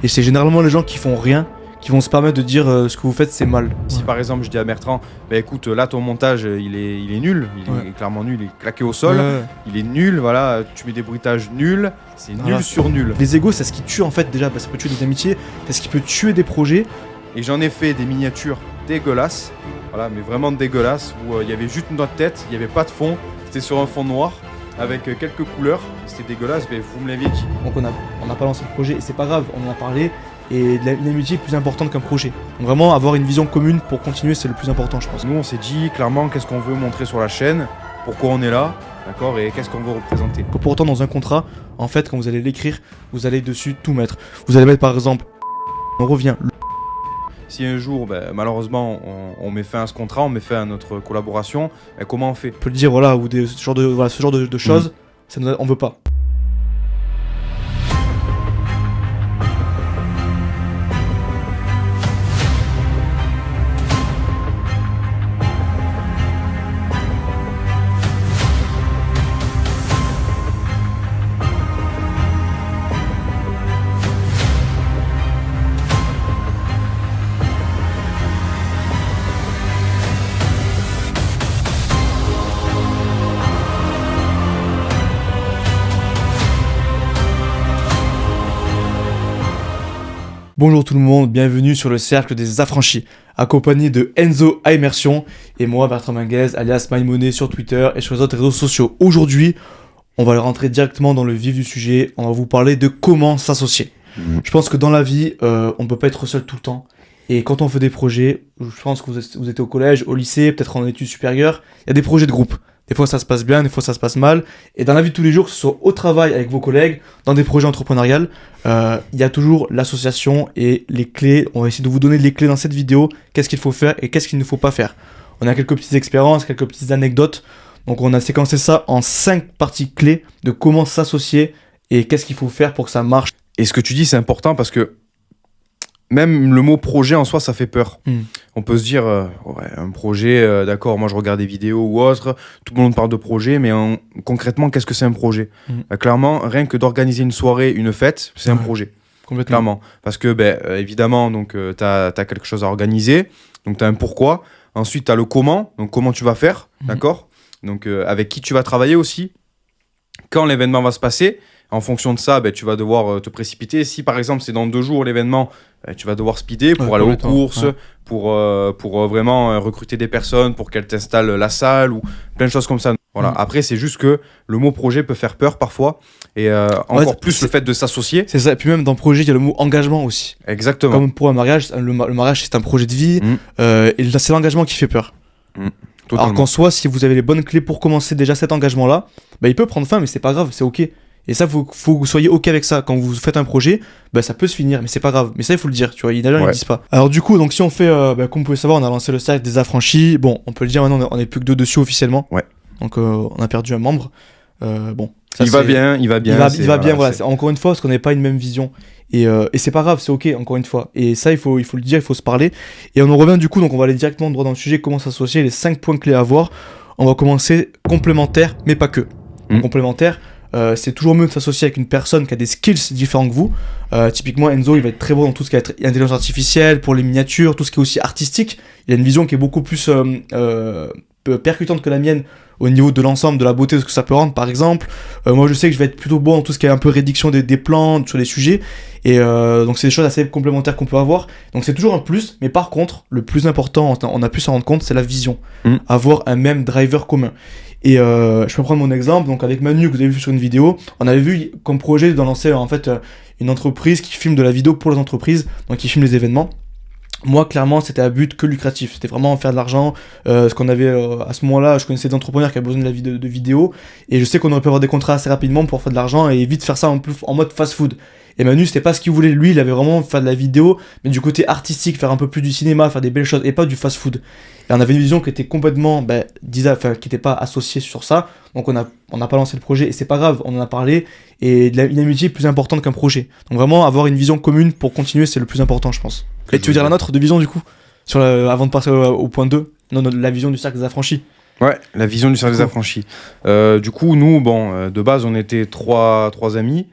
Et c'est généralement les gens qui font rien qui vont se permettre de dire ce que vous faites c'est mal. Si par exemple je dis à Bertrand, bah écoute, là ton montage il est nul, il est clairement nul, il est claqué au sol, il est nul, voilà, tu mets des bruitages nuls, c'est nul sur nul. Les égos, c'est ce qui tue en fait déjà, ça peut tuer des amitiés, c'est ce qui peut tuer des projets. Et j'en ai fait des miniatures dégueulasses, voilà, mais vraiment dégueulasses, où il y avait juste notre tête, il n'y avait pas de fond, c'était sur un fond noir, avec quelques couleurs, c'était dégueulasse, mais vous me l'aviez dit. Donc on n'a pas lancé le projet, et c'est pas grave, on en a parlé. Et l'amitié est plus importante qu'un projet. Donc vraiment avoir une vision commune pour continuer, c'est le plus important, je pense. Nous on s'est dit clairement qu'est-ce qu'on veut montrer sur la chaîne, pourquoi on est là, d'accord, et qu'est-ce qu'on veut représenter. Pour autant dans un contrat, en fait quand vous allez l'écrire, vous allez dessus tout mettre. Vous allez mettre par exemple, on revient. Si un jour, malheureusement, on met fin à ce contrat, on met fin à notre collaboration, comment on fait? On peut le dire, voilà, ou ce genre de choses, on veut pas. Bonjour tout le monde, bienvenue sur le Cercle des Affranchis, accompagné de Enzo à Immersion et moi Bertrand Minguez alias MyMoney sur Twitter et sur les autres réseaux sociaux. Aujourd'hui, on va rentrer directement dans le vif du sujet, on va vous parler de comment s'associer. Je pense que dans la vie, on ne peut pas être seul tout le temps. Et quand on fait des projets, je pense que vous êtes au collège, au lycée, peut-être en études supérieures, il y a des projets de groupe. Des fois ça se passe bien, des fois ça se passe mal. Et dans la vie de tous les jours, que ce soit au travail avec vos collègues, dans des projets entrepreneuriaux, il y a toujours l'association et les clés. On va essayer de vous donner les clés dans cette vidéo. Qu'est-ce qu'il faut faire et qu'est-ce qu'il ne faut pas faire. On a quelques petites expériences, quelques petites anecdotes. Donc on a séquencé ça en 5 parties clés de comment s'associer et qu'est-ce qu'il faut faire pour que ça marche. Et ce que tu dis c'est important parce que même le mot projet en soi, ça fait peur. On peut se dire, ouais, un projet, d'accord, moi je regarde des vidéos ou autre, tout le monde parle de projet, mais concrètement, qu'est-ce que c'est un projet? Clairement, rien que d'organiser une soirée, une fête, c'est un projet. Complètement. Clairement. Parce que, évidemment, tu as quelque chose à organiser, donc tu as un pourquoi. Ensuite, tu as le comment, donc comment tu vas faire, d'accord? Donc avec qui tu vas travailler aussi, quand l'événement va se passer. En fonction de ça, tu vas devoir te précipiter. Si par exemple c'est dans 2 jours l'événement, tu vas devoir speeder pour aller aux courses, pour vraiment recruter des personnes, pour qu'elles t'installent la salle ou plein de choses comme ça. Voilà. Après c'est juste que le mot projet peut faire peur parfois et encore plus le fait de s'associer. C'est ça. Et puis même dans le projet il y a le mot engagement aussi. Exactement. Comme pour un mariage, le mariage c'est un projet de vie et c'est l'engagement qui fait peur. Totalement. Alors qu'en soi, si vous avez les bonnes clés pour commencer déjà cet engagement-là, il peut prendre fin, mais c'est pas grave, c'est ok. Et ça, faut que vous soyez ok avec ça. Quand vous faites un projet, ça peut se finir, mais c'est pas grave. Mais ça, il faut le dire, tu vois, il y a des gens qui ne disent pas. Alors du coup, donc si on fait, comme vous pouvez savoir, on a lancé le Cercle des Affranchis. Bon, on peut le dire maintenant, on n'est plus que 2 dessus officiellement. Ouais. Donc on a perdu un membre. Bon. Ça, il va bien. Il va bien, voilà. Encore une fois, parce qu'on n'a pas une même vision. Et c'est pas grave, c'est ok, encore une fois. Et ça, il faut le dire, il faut se parler. Et on en revient du coup, donc on va aller directement droit dans le sujet, comment s'associer, les 5 points clés à avoir. On va commencer complémentaire, mais pas que. Complémentaire. C'est toujours mieux de s'associer avec une personne qui a des skills différents que vous. Typiquement Enzo, il va être très bon dans tout ce qui est intelligence artificielle, pour les miniatures, tout ce qui est aussi artistique. Il a une vision qui est beaucoup plus percutante que la mienne au niveau de l'ensemble, de la beauté, de ce que ça peut rendre par exemple. Moi je sais que je vais être plutôt bon dans tout ce qui est un peu réduction des plans, sur les sujets. Et donc c'est des choses assez complémentaires qu'on peut avoir. Donc c'est toujours un plus, mais par contre, le plus important, on a pu s'en rendre compte, c'est la vision. Avoir un même driver commun. Et je peux prendre mon exemple, donc avec Manu que vous avez vu sur une vidéo, on avait vu comme projet de lancer en fait une entreprise qui filme de la vidéo pour les entreprises, donc qui filme les événements. Moi clairement c'était à but que lucratif, c'était vraiment faire de l'argent, ce qu'on avait à ce moment-là, je connaissais des entrepreneurs qui avaient besoin de vidéos, et je sais qu'on aurait pu avoir des contrats assez rapidement pour faire de l'argent et vite faire ça en mode fast food. Et Manu c'était pas ce qu'il voulait, lui il avait vraiment faire de la vidéo, mais du côté artistique, faire un peu plus du cinéma, faire des belles choses, et pas du fast food. Et on avait une vision qui était complètement, qui n'était pas associée sur ça, donc on n'a pas lancé le projet, et c'est pas grave, on en a parlé, et une amitié est plus importante qu'un projet. Donc vraiment, avoir une vision commune pour continuer, c'est le plus important, je pense. Et tu veux dire la nôtre de vision, du coup avant de passer au point 2, la vision du Cercle des Affranchis. Ouais, la vision du Cercle des Affranchis. Du coup, nous, de base, on était trois amis.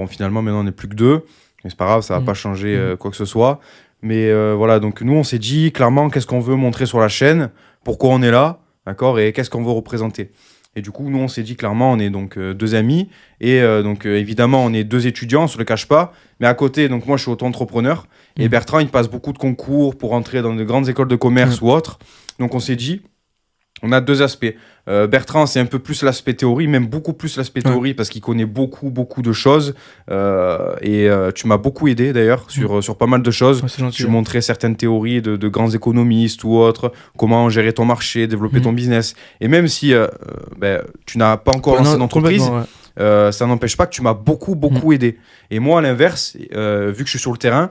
Finalement, maintenant, on n'est plus que 2. Mais c'est pas grave, ça va pas changer quoi que ce soit. Mais voilà, donc nous, on s'est dit clairement qu'est-ce qu'on veut montrer sur la chaîne, pourquoi on est là, d'accord, et qu'est-ce qu'on veut représenter. Et du coup, nous, on s'est dit clairement, on est donc deux amis, et donc évidemment, on est deux étudiants, on se le cache pas, mais à côté, donc moi, je suis auto-entrepreneur, et Bertrand, il passe beaucoup de concours pour entrer dans de grandes écoles de commerce ou autres. Donc on s'est dit, on a deux aspects. Bertrand, c'est un peu plus l'aspect théorie, même beaucoup plus l'aspect théorie, parce qu'il connaît beaucoup de choses. Et tu m'as beaucoup aidé d'ailleurs sur pas mal de choses. Ouais, c'est gentil, tu montrais certaines théories de grands économistes ou autres, comment gérer ton marché, développer ton business. Et même si tu n'as pas encore lancé d'entreprise, ça n'empêche pas que tu m'as beaucoup aidé. Et moi, à l'inverse, vu que je suis sur le terrain,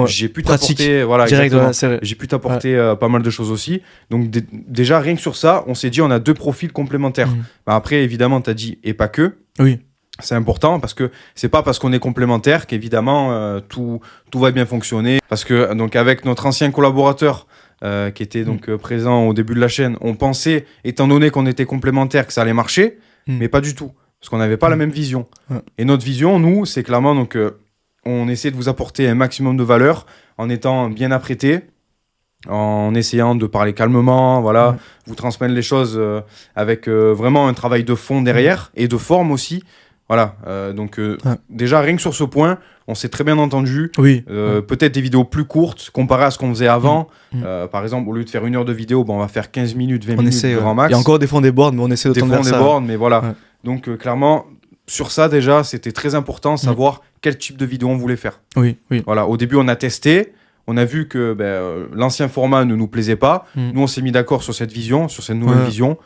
j'ai pu t'apporter, voilà, direct, j'ai pu t'apporter pas mal de choses aussi. Donc déjà, rien que sur ça, on s'est dit, on a deux profils complémentaires. Après, évidemment, tu as dit, et pas que. Oui. C'est important parce que c'est pas parce qu'on est complémentaires qu'évidemment tout va bien fonctionner. Parce que donc avec notre ancien collaborateur qui était donc présent au début de la chaîne, on pensait, étant donné qu'on était complémentaires, que ça allait marcher, mais pas du tout. Parce qu'on n'avait pas la même vision. Et notre vision, nous, c'est clairement, donc, on essaie de vous apporter un maximum de valeur en étant bien apprêté, en essayant de parler calmement, voilà, vous transmettre les choses avec vraiment un travail de fond derrière et de forme aussi. Voilà, donc déjà, rien que sur ce point, on s'est très bien entendu. Peut-être des vidéos plus courtes comparées à ce qu'on faisait avant. Par exemple, au lieu de faire 1 heure de vidéo, on va faire 15 minutes, 20 minutes grand max. Il y a encore des fois on déborde, mais on essaie de tendre vers ça. Des fois on déborde, mais voilà. Donc clairement, sur ça déjà, c'était très important de savoir quel type de vidéo on voulait faire. Voilà, au début, on a testé. On a vu que l'ancien format ne nous plaisait pas. Nous, on s'est mis d'accord sur cette vision, sur cette nouvelle vision.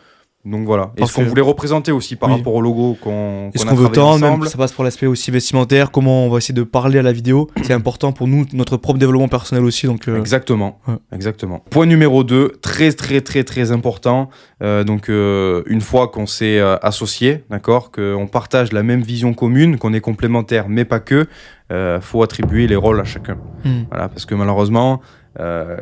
Donc voilà. Et ce qu'on voulait représenter aussi par rapport au logo qu'on a veut travaillé ensemble. Ça passe pour l'aspect aussi vestimentaire, comment on va essayer de parler à la vidéo. C'est important pour nous, notre propre développement personnel aussi. Donc, Exactement. Point numéro 2, très important. Une fois qu'on s'est associé, d'accord, qu'on partage la même vision commune, qu'on est complémentaires, mais pas que, faut attribuer les rôles à chacun. Voilà, parce que malheureusement,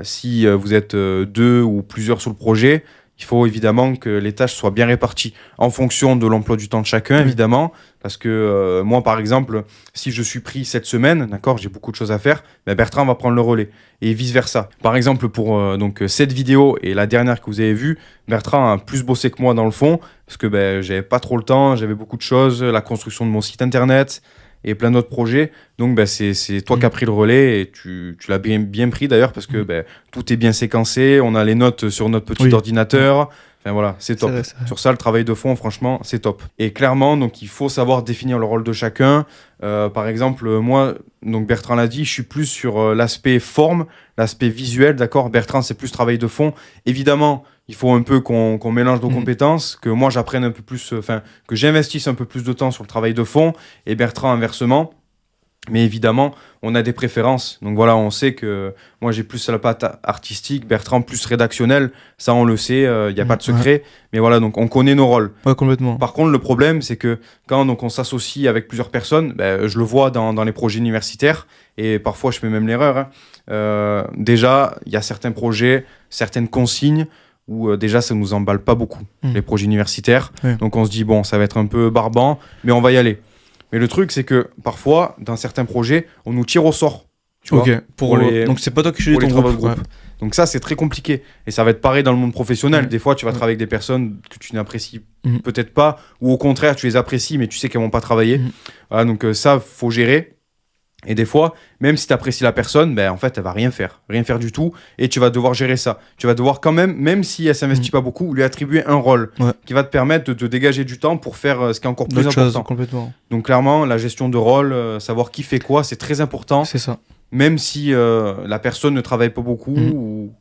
si vous êtes deux ou plusieurs sur le projet, il faut évidemment que les tâches soient bien réparties en fonction de l'emploi du temps de chacun, évidemment. Parce que moi, par exemple, si je suis pris cette semaine, d'accord, j'ai beaucoup de choses à faire, Bertrand va prendre le relais et vice-versa. Par exemple, pour cette vidéo et la dernière que vous avez vue, Bertrand a plus bossé que moi dans le fond parce que j'avais pas trop le temps, j'avais beaucoup de choses, la construction de mon site internet et plein d'autres projets. Donc, c'est toi qui as pris le relais et tu l'as bien pris d'ailleurs parce que tout est bien séquencé. On a les notes sur notre petit ordinateur. Enfin, voilà, c'est top. Sur ça, le travail de fond, franchement, c'est top. Et clairement, donc, il faut savoir définir le rôle de chacun. Par exemple, moi, donc Bertrand l'a dit, je suis plus sur l'aspect forme, l'aspect visuel, d'accord. Bertrand, c'est plus travail de fond. Évidemment, il faut un peu qu'on mélange nos compétences, que moi j'apprenne un peu plus, que j'investisse un peu plus de temps sur le travail de fond, et Bertrand inversement. Mais évidemment, on a des préférences. Donc voilà, on sait que moi j'ai plus la patte artistique, Bertrand plus rédactionnel. Ça, on le sait, il n'y a pas de secret. Mais voilà, donc on connaît nos rôles. Complètement. Par contre, le problème, c'est que quand donc, on s'associe avec plusieurs personnes, je le vois dans les projets universitaires, et parfois je fais même l'erreur. Déjà, il y a certains projets, certaines consignes, où déjà ça nous emballe pas beaucoup, les projets universitaires. Donc on se dit, bon, ça va être un peu barbant, mais on va y aller. Mais le truc, c'est que parfois, dans certains projets, on nous tire au sort. Tu vois, donc c'est pas toi qui choisis ton groupe. Donc ça, c'est très compliqué. Et ça va être pareil dans le monde professionnel. Des fois, tu vas travailler avec des personnes que tu n'apprécies peut-être pas, ou au contraire, tu les apprécies, mais tu sais qu'elles vont pas travailler. Voilà, donc ça, faut gérer. Et des fois, même si tu apprécies la personne, en fait, elle va rien faire du tout, et tu vas devoir gérer ça. Tu vas devoir quand même si elle s'investit pas beaucoup, lui attribuer un rôle qui va te permettre de te dégager du temps pour faire ce qui est encore plus important. Complètement. Donc clairement, la gestion de rôle, savoir qui fait quoi, c'est très important. C'est ça. Même si la personne ne travaille pas beaucoup ou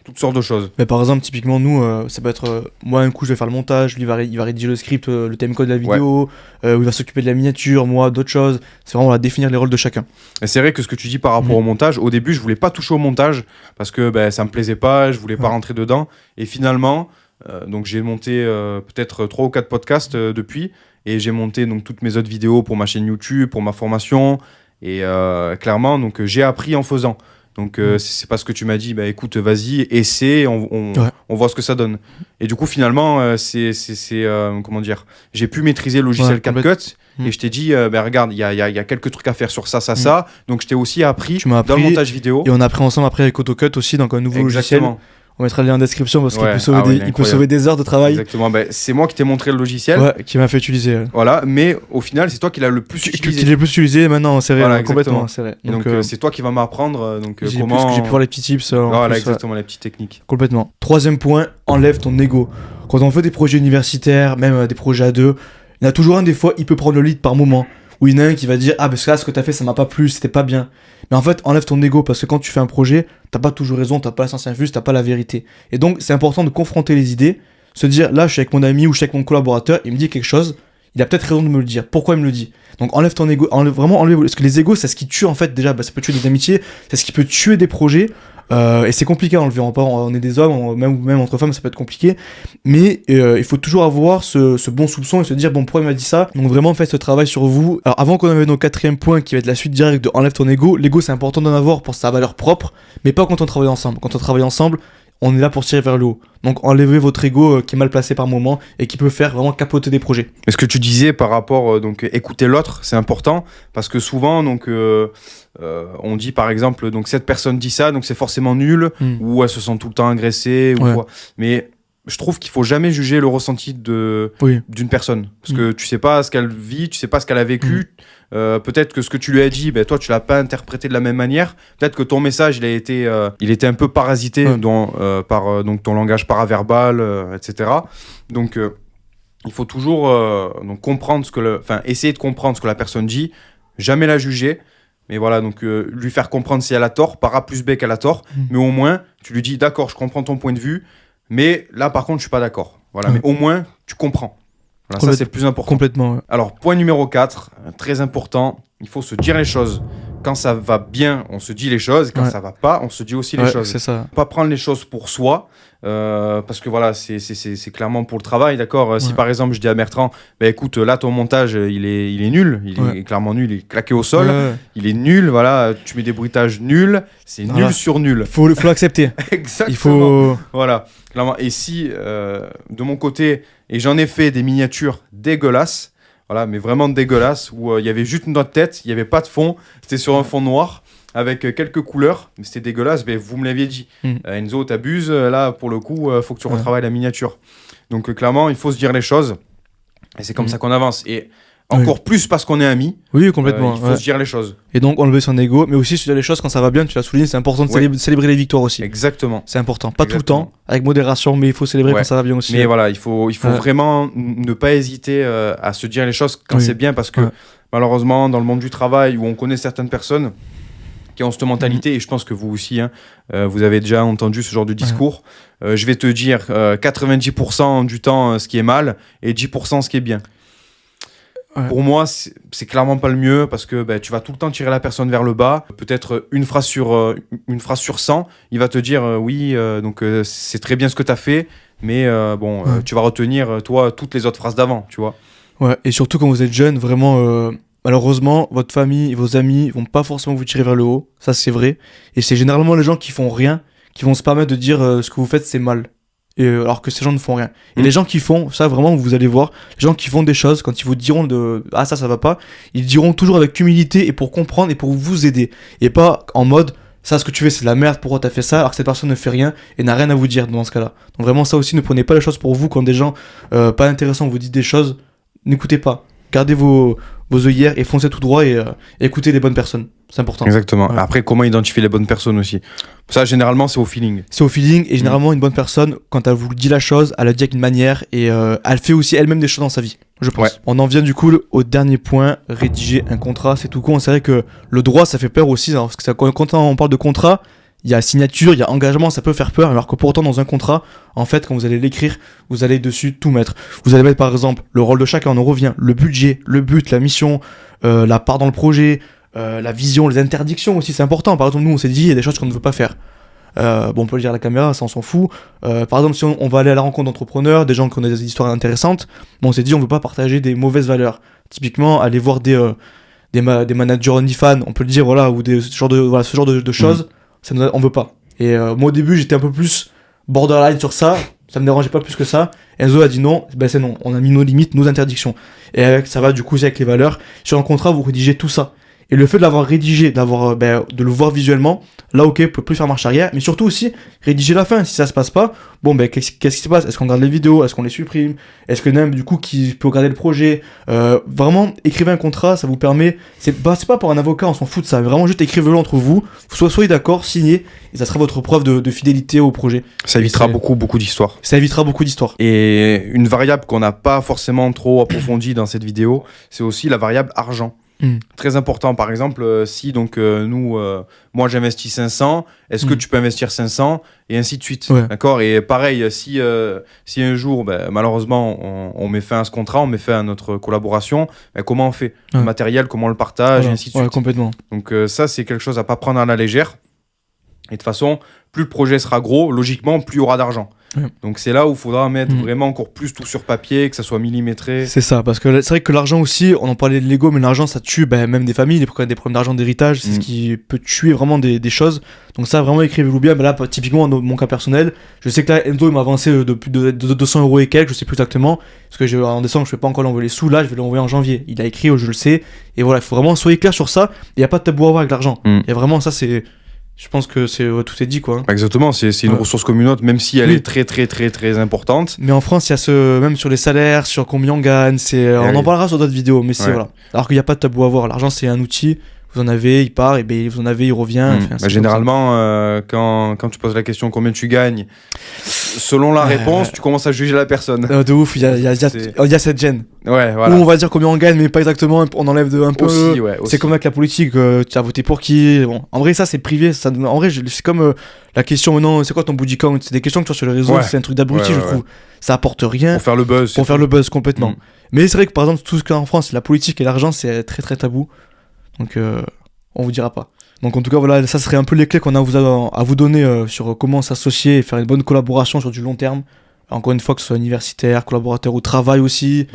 toutes sortes de choses. Mais par exemple, typiquement, nous, ça peut être moi, un coup, je vais faire le montage, lui, il va rédiger le script, le timecode de la vidéo, ou il va s'occuper de la miniature, moi, d'autres choses. C'est vraiment définir les rôles de chacun. Et c'est vrai que ce que tu dis par rapport au montage, au début, je voulais pas toucher au montage parce que ça me plaisait pas, je voulais pas rentrer dedans. Et finalement, donc j'ai monté peut-être 3 ou 4 podcasts depuis, et j'ai monté donc toutes mes autres vidéos pour ma chaîne YouTube, pour ma formation. Et clairement, donc j'ai appris en faisant. Donc c'est pas ce que tu m'as dit, bah écoute, vas-y, essaie, on voit ce que ça donne. Et du coup, finalement, comment dire, j'ai pu maîtriser le logiciel CapCut. Et je t'ai dit, bah, regarde, il y a quelques trucs à faire sur ça, ça. Donc je t'ai aussi appris dans le montage vidéo. Et on a appris ensemble après avec AutoCut aussi, donc un nouveau logiciel. On mettra le lien en description parce qu'il peut sauver des heures de travail. Exactement, bah, c'est moi qui t'ai montré le logiciel. Ouais, qui m'a fait utiliser. Voilà, mais au final, c'est toi qui l'as le plus utilisé. Qui l'ai le plus utilisé maintenant, c'est vrai, complètement. C'est vrai. Donc c'est toi qui vas m'apprendre comment... J'ai pu voir les petits tips. Voilà, exactement, les petites techniques. Complètement. Troisième point, enlève ton ego. Quand on fait des projets universitaires, même des projets à deux, il y en a toujours un, des fois, il peut prendre le lead par moment. Où il y en a un qui va dire, ah, parce que là, ce que t'as fait, ça m'a pas plu, c'était pas bien. Mais en fait, enlève ton ego, parce que quand tu fais un projet, t'as pas toujours raison, t'as pas la science infuse, t'as pas la vérité. Et donc, c'est important de confronter les idées, se dire, là, je suis avec mon ami ou je suis avec mon collaborateur, il me dit quelque chose, il a peut-être raison de me le dire. Pourquoi il me le dit? Donc, enlève ton ego, vraiment enlève. Parce que les égos, c'est ce qui tue, en fait, déjà, ça peut tuer des amitiés, c'est ce qui peut tuer des projets. Et c'est compliqué à enlever, on est des hommes, même entre femmes ça peut être compliqué, mais il faut toujours avoir ce bon soupçon et se dire bon, pourquoi il m'a dit ça. Donc vraiment faites ce travail sur vous. Alors avant qu'on ait nos quatrième point qui va être la suite directe de enlève ton ego, l'ego c'est important d'en avoir pour sa valeur propre, mais pas quand on travaille ensemble. Quand on travaille ensemble, on est là pour tirer vers le haut. Donc enlevez votre ego qui est mal placé par moment et qui peut faire vraiment capoter des projets. Et ce que tu disais par rapport donc écouter l'autre, c'est important parce que souvent donc on dit par exemple donc cette personne dit ça donc c'est forcément nul ou elle se sent tout le temps agressée ou quoi. Mais je trouve qu'il faut jamais juger le ressenti d'une personne parce que tu sais pas ce qu'elle vit, tu sais pas ce qu'elle a vécu. Peut-être que ce que tu lui as dit, ben, toi tu l'as pas interprété de la même manière. Peut-être que ton message il était un peu parasité par donc ton langage paraverbal, etc. Donc il faut toujours donc comprendre essayer de comprendre ce que la personne dit, jamais la juger. Mais voilà, donc lui faire comprendre si elle a tort, par A plus B qu'elle a tort, mais au moins tu lui dis d'accord, je comprends ton point de vue, mais là par contre je suis pas d'accord. Voilà, mais au moins tu comprends. Voilà, ça c'est le plus important. Complètement. Alors point numéro 4, très important, il faut se dire les choses. Quand ça va bien, on se dit les choses, quand ça va pas, on se dit aussi les choses. C'est ça. Pas prendre les choses pour soi, parce que voilà, c'est clairement pour le travail, d'accord. Si par exemple je dis à Bertrand, bah, écoute, là ton montage il est nul, il est clairement nul, il est claqué au sol, il est nul, voilà, tu mets des bruitages nuls, c'est nul sur nul. Faut l'accepter. Exactement. Il faut... Voilà, clairement. Et si de mon côté, et j'en ai fait des miniatures dégueulasses, voilà, mais vraiment dégueulasses, où il y avait juste notre tête, il n'y avait pas de fond, c'était sur un fond noir, avec quelques couleurs, mais c'était dégueulasse, mais vous me l'aviez dit. Enzo, t'abuses, là, pour le coup, faut que tu retravailles la miniature. Donc, clairement, il faut se dire les choses, et c'est comme ça qu'on avance. Et encore plus parce qu'on est amis. Oui, complètement. Il faut se dire les choses. Et donc, enlever son ego, mais aussi se dire les choses quand ça va bien, tu l'as souligné, c'est important de célébrer les victoires aussi. Exactement. C'est important. Pas tout le temps, avec modération, mais il faut célébrer quand ça va bien aussi. Mais voilà, il faut vraiment ne pas hésiter à se dire les choses quand c'est bien, parce que malheureusement, dans le monde du travail, où on connaît certaines personnes qui ont cette mentalité, et je pense que vous aussi, vous avez déjà entendu ce genre de discours, je vais te dire 90% du temps ce qui est mal, et 10% ce qui est bien. Pour moi, c'est clairement pas le mieux parce que tu vas tout le temps tirer la personne vers le bas. Peut-être une phrase sur 100, il va te dire donc c'est très bien ce que tu as fait, mais tu vas retenir toi toutes les autres phrases d'avant, tu vois. Ouais, et surtout quand vous êtes jeune, vraiment, malheureusement, votre famille et vos amis vont pas forcément vous tirer vers le haut, ça c'est vrai. Et c'est généralement les gens qui font rien qui vont se permettre de dire ce que vous faites c'est mal. Alors que ces gens ne font rien. Et les gens qui font, ça vraiment vous allez voir, les gens qui font des choses, quand ils vous diront ah ça va pas, ils diront toujours avec humilité et pour comprendre et pour vous aider. Et pas en mode, ça ce que tu fais c'est de la merde, pourquoi t'as fait ça, alors que cette personne ne fait rien et n'a rien à vous dire dans ce cas-là. Donc vraiment ça aussi, ne prenez pas les choses pour vous quand des gens pas intéressants vous disent des choses, n'écoutez pas. Gardez vos œillères et foncez tout droit et écoutez les bonnes personnes. C'est important. Exactement. Ouais. Après, comment identifier les bonnes personnes aussi? Ça, généralement, c'est au feeling. C'est au feeling et généralement, une bonne personne, quand elle vous dit la chose, elle le dit avec une manière et elle fait aussi elle-même des choses dans sa vie, je pense. Ouais. On en vient du coup au dernier point, rédiger un contrat. C'est tout con. C'est vrai que le droit, ça fait peur aussi. Parce que quand on parle de contrat, il y a signature, il y a engagement, ça peut faire peur, alors que pourtant dans un contrat, en fait, quand vous allez l'écrire, vous allez dessus tout mettre. Vous allez mettre par exemple le rôle de chacun, on en revient, le budget, le but, la mission, la part dans le projet, la vision, les interdictions aussi, c'est important. Par exemple, nous, on s'est dit, il y a des choses qu'on ne veut pas faire. On peut le dire à la caméra, ça on s'en fout. Par exemple, si on va aller à la rencontre d'entrepreneurs, des gens qui ont des histoires intéressantes, on s'est dit, on ne veut pas partager des mauvaises valeurs. Typiquement, aller voir des managers OnlyFans, on peut le dire, voilà, ou ce genre de choses. on veut pas. Et moi au début j'étais un peu plus borderline sur ça me dérangeait pas plus que ça. Enzo a dit non, ben c'est non, on a mis nos limites, nos interdictions. Et ça va du coup aussi avec les valeurs. Sur un contrat, vous rédigez tout ça. Et le fait de l'avoir rédigé, de le voir visuellement, là ok, vous pouvez plus faire marche arrière, mais surtout aussi rédiger la fin. Si ça se passe pas, bon ben qu'est-ce qui se passe? Est-ce qu'on garde les vidéos? Est-ce qu'on les supprime? Est-ce que même du coup qui peut regarder le projet? Vraiment, écrivez un contrat, ça vous permet. C'est pas pour un avocat, on s'en fout de ça. Vraiment juste écrivez-le entre vous, soyez d'accord, signez, et ça sera votre preuve de fidélité au projet. Ça évitera beaucoup d'histoires. Ça évitera beaucoup d'histoires. Et une variable qu'on n'a pas forcément trop approfondie dans cette vidéo, c'est aussi la variable argent. Très important. Par exemple, si donc moi j'investis 500, est-ce que tu peux investir 500 et ainsi de suite. Ouais. D'accord. Et pareil, si un jour, malheureusement, on met fin à ce contrat, on met fin à notre collaboration, comment on fait le matériel, comment on le partage, et ainsi de suite. Complètement. Donc ça, c'est quelque chose à pas prendre à la légère. Et de toute façon, plus le projet sera gros, logiquement, plus il y aura d'argent. Donc c'est là où il faudra mettre vraiment encore plus tout sur papier, que ça soit millimétré. C'est ça, parce que c'est vrai que l'argent aussi, on en parlait de l'ego, mais l'argent ça tue même des familles, des problèmes d'argent, d'héritage, c'est ce qui peut tuer vraiment des choses. Donc ça, vraiment écrivez-vous bien. Là, typiquement, dans mon cas personnel, je sais que là, Enzo il m'a avancé de plus de 200 euros et quelques, je sais plus exactement, parce que en décembre, je ne vais pas encore l'envoyer les sous, là, je vais l'envoyer en janvier. Il a écrit, je le sais, et voilà, il faut vraiment soyez clair sur ça, il n'y a pas de tabou à avoir avec l'argent. Et vraiment, ça, c'est... Je pense que tout est dit, quoi. Exactement, c'est une ressource communaute, même si elle est très importante. Mais en France, il y a même sur les salaires, sur combien on gagne, on en parlera sur d'autres vidéos, mais c'est voilà. Alors qu'il n'y a pas de tabou à avoir. L'argent, c'est un outil. Vous en avez, il part, et vous en avez, il revient. Généralement, quand tu poses la question combien tu gagnes, selon la réponse, tu commences à juger la personne. De ouf, il y a cette gêne. Ouais, voilà. Où on va dire combien on gagne, mais pas exactement, on enlève un peu. Aussi. C'est comme avec la politique, tu as voté pour qui? Bon, en vrai, ça c'est privé. En vrai, c'est comme la question maintenant, c'est quoi ton booty count? C'est des questions que tu as sur les réseaux, c'est un truc d'abruti, je trouve. Ça apporte rien. Pour faire le buzz. Pour faire le buzz, complètement. Mais c'est vrai que par exemple, tout ce qu'il y a en France, la politique et l'argent, c'est très tabou. Donc, on vous dira pas. Donc, en tout cas, voilà, ça serait un peu les clés qu'on a à vous donner sur comment s'associer et faire une bonne collaboration sur du long terme. Encore une fois, que ce soit universitaire, collaborateur ou travail aussi.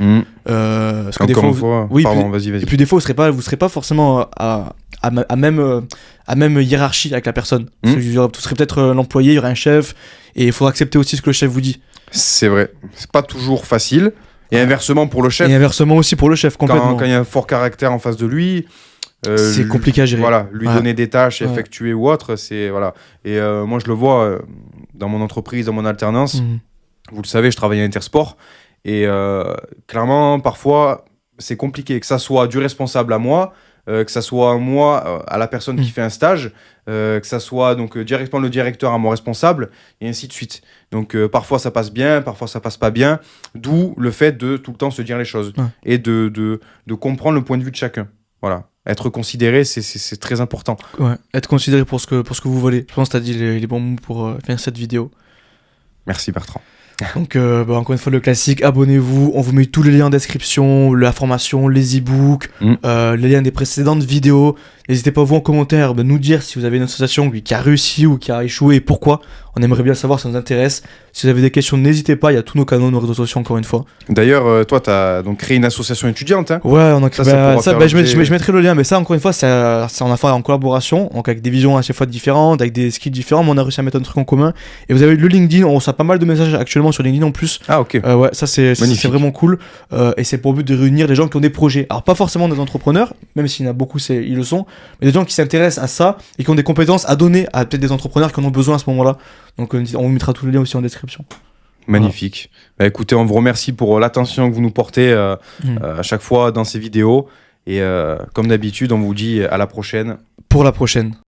Parce que des fois, vas-y. Et puis des fois, vous serez pas forcément à même hiérarchie avec la personne. Vous serez peut-être l'employé, il y aura un chef, et il faut accepter aussi ce que le chef vous dit. C'est vrai. C'est pas toujours facile. Et inversement pour le chef. Et inversement aussi pour le chef, complètement. Quand il y a un fort caractère en face de lui. C'est compliqué à gérer. Voilà, lui donner des tâches, effectuer ou autre, c'est voilà. Et moi je le vois dans mon entreprise, dans mon alternance. Vous le savez, je travaille à Intersport et clairement parfois c'est compliqué que ça soit du responsable à moi, que ça soit moi à la personne qui fait un stage, que ça soit donc directement le directeur à mon responsable et ainsi de suite. Donc parfois ça passe bien, parfois ça passe pas bien. D'où le fait de tout le temps se dire les choses et de comprendre le point de vue de chacun. Voilà. Être considéré, c'est très important. Ouais, être considéré pour ce que vous voulez. Je pense que tu as dit les bons mots pour faire cette vidéo. Merci Bertrand. Donc, encore une fois, le classique, abonnez-vous. On vous met tous les liens en description, la formation, les e-books, les liens des précédentes vidéos. N'hésitez pas, vous, en commentaire, nous dire si vous avez une association qui a réussi ou qui a échoué et pourquoi. On aimerait bien savoir, ça nous intéresse. Si vous avez des questions, n'hésitez pas, il y a tous nos canaux, nos réseaux sociaux, encore une fois. D'ailleurs, toi, tu as donc créé une association étudiante. Hein. Ouais, on a créé je mettrai le lien, mais ça, encore une fois, on a fait en collaboration, donc avec des visions à chaque fois différentes, avec des skills différents, mais on a réussi à mettre un truc en commun. Et vous avez le LinkedIn, on reçoit pas mal de messages actuellement sur LinkedIn en plus. Ah, ok. Ouais, ça, c'est vraiment cool. Et c'est pour but de réunir les gens qui ont des projets. Alors, pas forcément des entrepreneurs, même s'il y en a beaucoup, ils le sont, mais des gens qui s'intéressent à ça et qui ont des compétences à donner à peut-être des entrepreneurs qui en ont besoin à ce moment-là. Donc, on vous mettra tous les liens aussi en description. Magnifique. Voilà. Écoutez, on vous remercie pour l'attention que vous nous portez à chaque fois dans ces vidéos. Et comme d'habitude, on vous dit à la prochaine. Pour la prochaine.